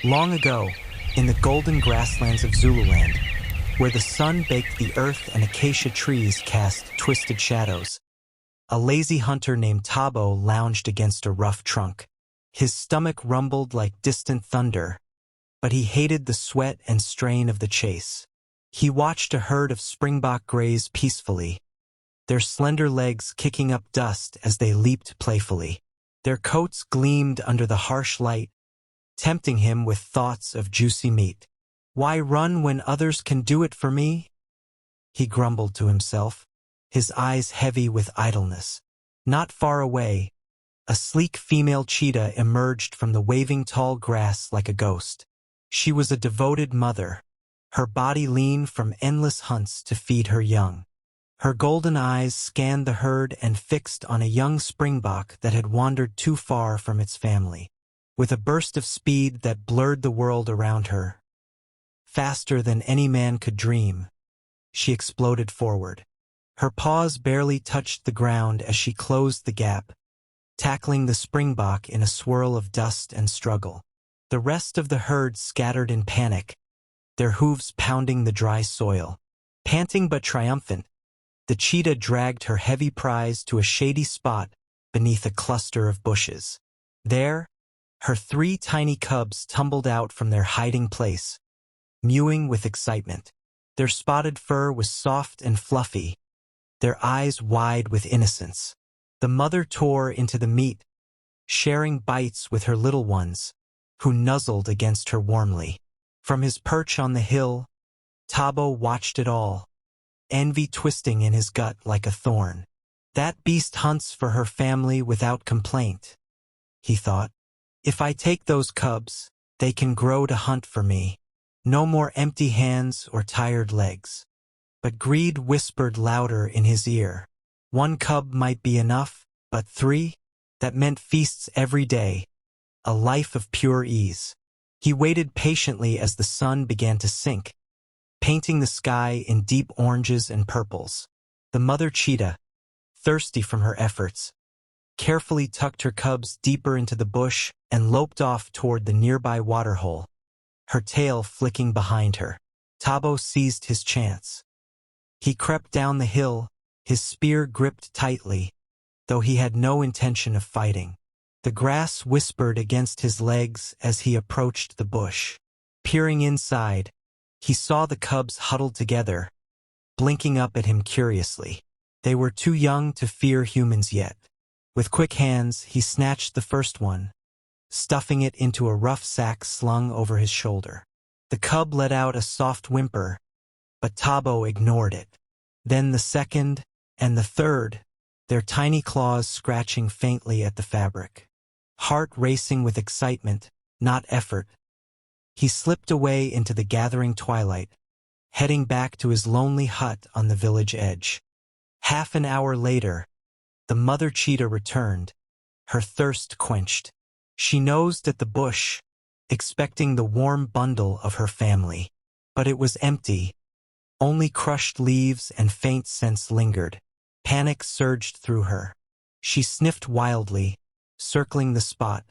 Long ago, in the golden grasslands of Zululand, where the sun baked the earth and acacia trees cast twisted shadows, a lazy hunter named Tabo lounged against a rough trunk. His stomach rumbled like distant thunder, but he hated the sweat and strain of the chase. He watched a herd of springbok graze peacefully, their slender legs kicking up dust as they leaped playfully. Their coats gleamed under the harsh light, tempting him with thoughts of juicy meat. "Why run when others can do it for me?" he grumbled to himself, his eyes heavy with idleness. Not far away, a sleek female cheetah emerged from the waving tall grass like a ghost. She was a devoted mother, her body lean from endless hunts to feed her young. Her golden eyes scanned the herd and fixed on a young springbok that had wandered too far from its family. With a burst of speed that blurred the world around her, faster than any man could dream, she exploded forward. Her paws barely touched the ground as she closed the gap, tackling the springbok in a swirl of dust and struggle. The rest of the herd scattered in panic, their hooves pounding the dry soil. Panting but triumphant, the cheetah dragged her heavy prize to a shady spot beneath a cluster of bushes. There, her 3 tiny cubs tumbled out from their hiding place, mewing with excitement. Their spotted fur was soft and fluffy, their eyes wide with innocence. The mother tore into the meat, sharing bites with her little ones, who nuzzled against her warmly. From his perch on the hill, Tabo watched it all, envy twisting in his gut like a thorn. "That beast hunts for her family without complaint," he thought. "If I take those cubs, they can grow to hunt for me. No more empty hands or tired legs." But greed whispered louder in his ear. 1 cub might be enough, but 3? That meant feasts every day, a life of pure ease. He waited patiently as the sun began to sink, painting the sky in deep oranges and purples. The mother cheetah, thirsty from her efforts, carefully tucked her cubs deeper into the bush and loped off toward the nearby waterhole, her tail flicking behind her. Tabo seized his chance. He crept down the hill, his spear gripped tightly, though he had no intention of fighting. The grass whispered against his legs as he approached the bush. Peering inside, he saw the cubs huddled together, blinking up at him curiously. They were too young to fear humans yet. With quick hands, he snatched the first one, stuffing it into a rough sack slung over his shoulder. The cub let out a soft whimper, but Tabo ignored it. Then the second and the third, their tiny claws scratching faintly at the fabric. Heart racing with excitement, not effort, he slipped away into the gathering twilight, heading back to his lonely hut on the village edge. Half an hour later, the mother cheetah returned, her thirst quenched. She nosed at the bush, expecting the warm bundle of her family. But it was empty. Only crushed leaves and faint scents lingered. Panic surged through her. She sniffed wildly, circling the spot,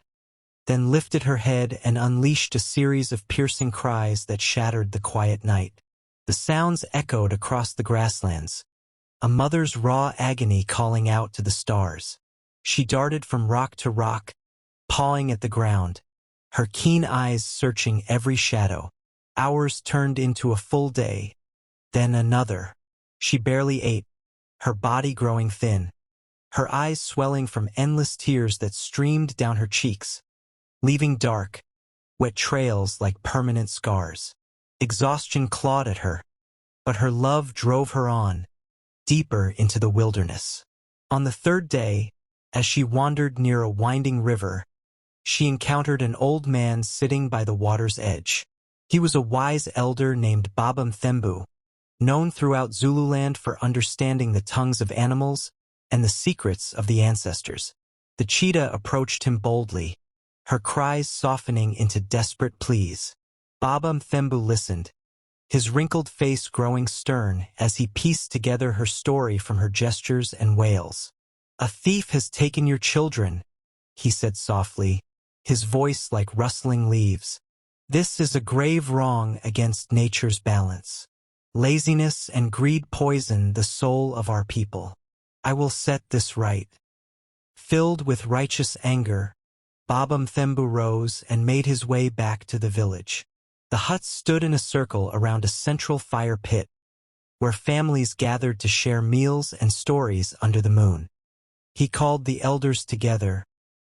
then lifted her head and unleashed a series of piercing cries that shattered the quiet night. The sounds echoed across the grasslands, a mother's raw agony calling out to the stars. She darted from rock to rock, pawing at the ground, her keen eyes searching every shadow. Hours turned into a full day, then another. She barely ate, her body growing thin, her eyes swelling from endless tears that streamed down her cheeks, leaving dark, wet trails like permanent scars. Exhaustion clawed at her, but her love drove her on, deeper into the wilderness. On the 3rd day, as she wandered near a winding river, she encountered an old man sitting by the water's edge. He was a wise elder named Baba Mthembu, known throughout Zululand for understanding the tongues of animals and the secrets of the ancestors. The cheetah approached him boldly, her cries softening into desperate pleas. Baba Mthembu listened, his wrinkled face growing stern as he pieced together her story from her gestures and wails. "A thief has taken your children," he said softly, his voice like rustling leaves. This is a grave wrong against nature's balance. Laziness and greed poison the soul of our people. I will set this right. Filled with righteous anger, Baba Mthembu rose and made his way back to the village. The huts stood in a circle around a central fire pit, where families gathered to share meals and stories under the moon. He called the elders together,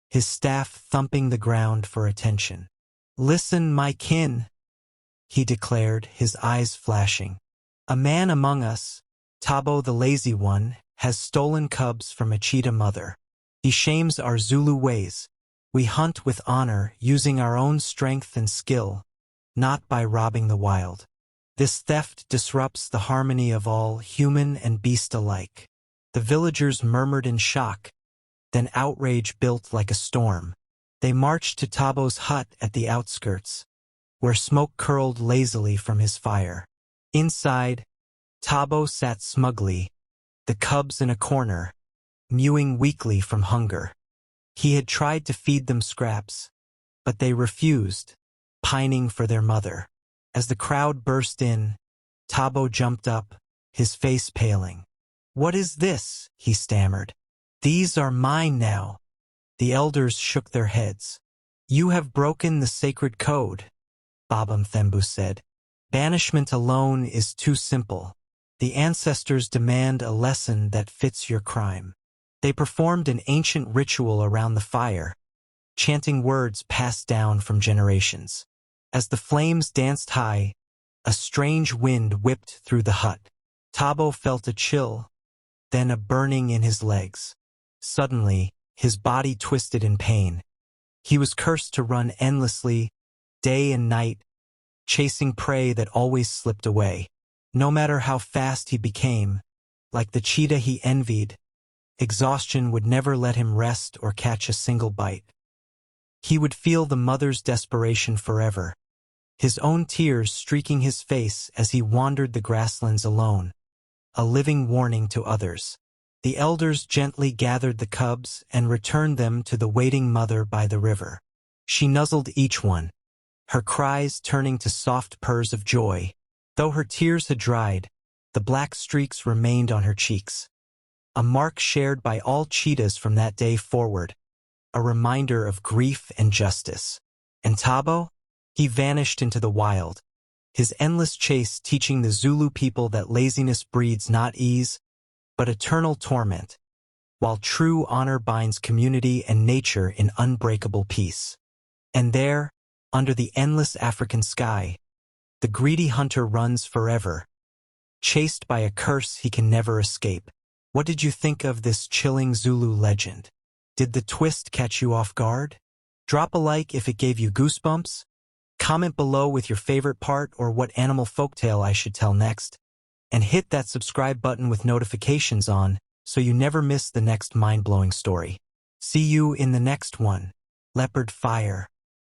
his staff thumping the ground for attention. "Listen, my kin," he declared, his eyes flashing. "A man among us, Tabo the Lazy One, has stolen cubs from a cheetah mother. He shames our Zulu ways. We hunt with honor, using our own strength and skill, not by robbing the wild. This theft disrupts the harmony of all, human and beast alike." The villagers murmured in shock, then outrage built like a storm. They marched to Tabo's hut at the outskirts, where smoke curled lazily from his fire. Inside, Tabo sat smugly, the cubs in a corner, mewing weakly from hunger. He had tried to feed them scraps, but they refused, pining for their mother. As the crowd burst in, Tabo jumped up, his face paling. "What is this?" he stammered. "These are mine now." The elders shook their heads. "You have broken the sacred code," Baba Mthembu said. "Banishment alone is too simple. The ancestors demand a lesson that fits your crime." They performed an ancient ritual around the fire, chanting words passed down from generations. As the flames danced high, a strange wind whipped through the hut. Tabo felt a chill, then a burning in his legs. Suddenly, his body twisted in pain. He was cursed to run endlessly, day and night, chasing prey that always slipped away. No matter how fast he became, like the cheetah he envied, exhaustion would never let him rest or catch a single bite. He would feel the mother's desperation forever, his own tears streaking his face as he wandered the grasslands alone, a living warning to others. The elders gently gathered the cubs and returned them to the waiting mother by the river. She nuzzled each one, her cries turning to soft purrs of joy. Though her tears had dried, the black streaks remained on her cheeks, a mark shared by all cheetahs from that day forward, a reminder of grief and justice. And Tabo? He vanished into the wild, his endless chase teaching the Zulu people that laziness breeds not ease, but eternal torment, while true honor binds community and nature in unbreakable peace. And there, under the endless African sky, the greedy hunter runs forever, chased by a curse he can never escape. What did you think of this chilling Zulu legend? Did the twist catch you off guard? Drop a like if it gave you goosebumps. Comment below with your favorite part or what animal folktale I should tell next. And hit that subscribe button with notifications on so you never miss the next mind-blowing story. See you in the next one. Leopard Fire.